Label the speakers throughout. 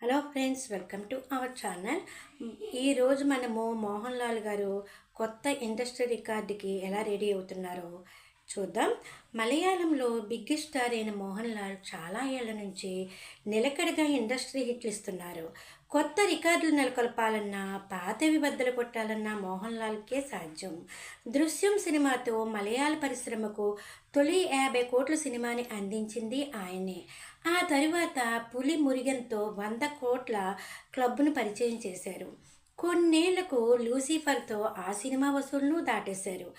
Speaker 1: Hello friends, welcome to our channel. ఈరోజు మనము మోహన్ లాల్ గారు కొత్త ఇండస్ట్రీ రికార్డుకి ఎలా రెడీ అవుతున్నారో చూద్దాం. మలయాళంలో బిగ్గెస్ట్ స్టార్ అయిన మోహన్ లాల్ చాలా ఏళ్ల నుంచి నిలకడగా ఇండస్ట్రీ హిట్లు ఇస్తున్నారు. కొత్త రికార్డులు నెలకొల్పాలన్నా, పాతవి బద్దలు కొట్టాలన్నా మోహన్ లాల్కే సాధ్యం. దృశ్యం సినిమాతో మలయాళ పరిశ్రమకు తొలి 50 కోట్ల సినిమాని అందించింది ఆయనే. ఆ తరువాత పులి మురిగన్తో 100 కోట్ల క్లబ్ను పరిచయం చేశారు. కొన్నేళ్లకు లూసిఫర్తో ఆ సినిమా వసూళ్లను దాటేశారు.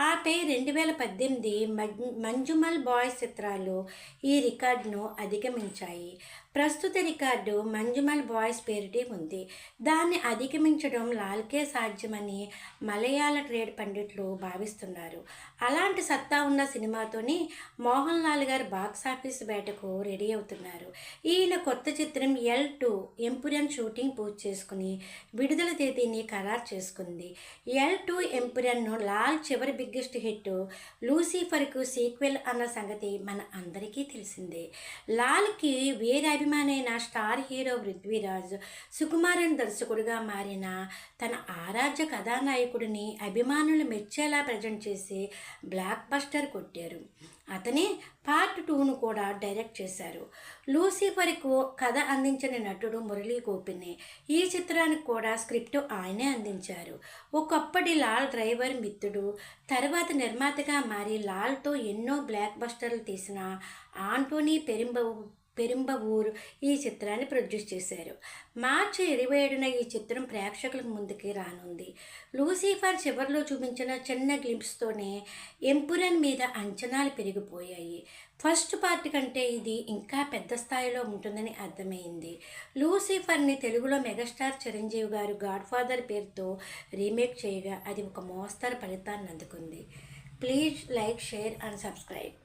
Speaker 1: ఆపై 2018 మంజుమల్ బాయ్స్ చిత్రాలు ఈ రికార్డును అధిగమించాయి. ప్రస్తుత రికార్డు మంజుమల్ బాయ్స్ పేరిటే ఉంది. దాన్ని అధిగమించడం లాల్కే సాధ్యమని మలయాళ ట్రేడ్ పండితులు భావిస్తున్నారు. అలాంటి సత్తా ఉన్న సినిమాతోనే మోహన్ లాల్ గారు బాక్సాఫీస్ వేటకు రెడీ అవుతున్నారు. ఈయన కొత్త చిత్రం L2 ఎంపురన్ షూటింగ్ పూర్తి చేసుకుని విడుదల తేదీని ఖరారు చేసుకుంది. L2 ఎంపురన్ను లాల్ చివరి బిగ్గెస్ట్ హిట్ లూసిఫర్కు సీక్వెల్ అన్న సంగతి మన అందరికీ తెలిసిందే. లాల్కి వీరాభిమానైన స్టార్ హీరో పృథ్వీరాజ్ సుకుమారన్ దర్శకుడిగా మారిన తన ఆరాధ్య కథానాయకుడిని అభిమానులు మెచ్చేలా ప్రజెంట్ చేసి బ్లాక్ బస్టర్ కొట్టారు. అతనే పార్ట్ 2ను కూడా డైరెక్ట్ చేశారు. లూసిఫర్కు కథ అందించిన నటుడు మురళీ గోపినే. ఈ చిత్రానికి కూడా స్క్రిప్ట్ ఆయనే అందించారు. ఒకప్పటి లాల్ డ్రైవర్ మిత్రుడు, తర్వాత నిర్మాతగా మారి లాల్తో ఎన్నో బ్లాక్ బస్టర్లు తీసిన ఆంటోనీ పెరుంబవూర్ ఈ చిత్రాన్ని ప్రొడ్యూస్ చేశారు. మార్చి 27న ఈ చిత్రం ప్రేక్షకుల ముందుకి రానుంది. లూసిఫర్ చివరిలో చూపించిన చిన్న గ్లింప్స్తోనే ఎంపురన్ మీద అంచనాలు పెరిగిపోయాయి. ఫస్ట్ పార్ట్ కంటే ఇది ఇంకా పెద్ద స్థాయిలో ఉంటుందని అర్థమైంది. లూసిఫర్ని తెలుగులో మెగాస్టార్ చిరంజీవి గారు గాడ్ ఫాదర్ పేరుతో రీమేక్ చేయగా అది ఒక మోస్తరు ఫలితాన్ని అందుకుంది. Please like, share and subscribe.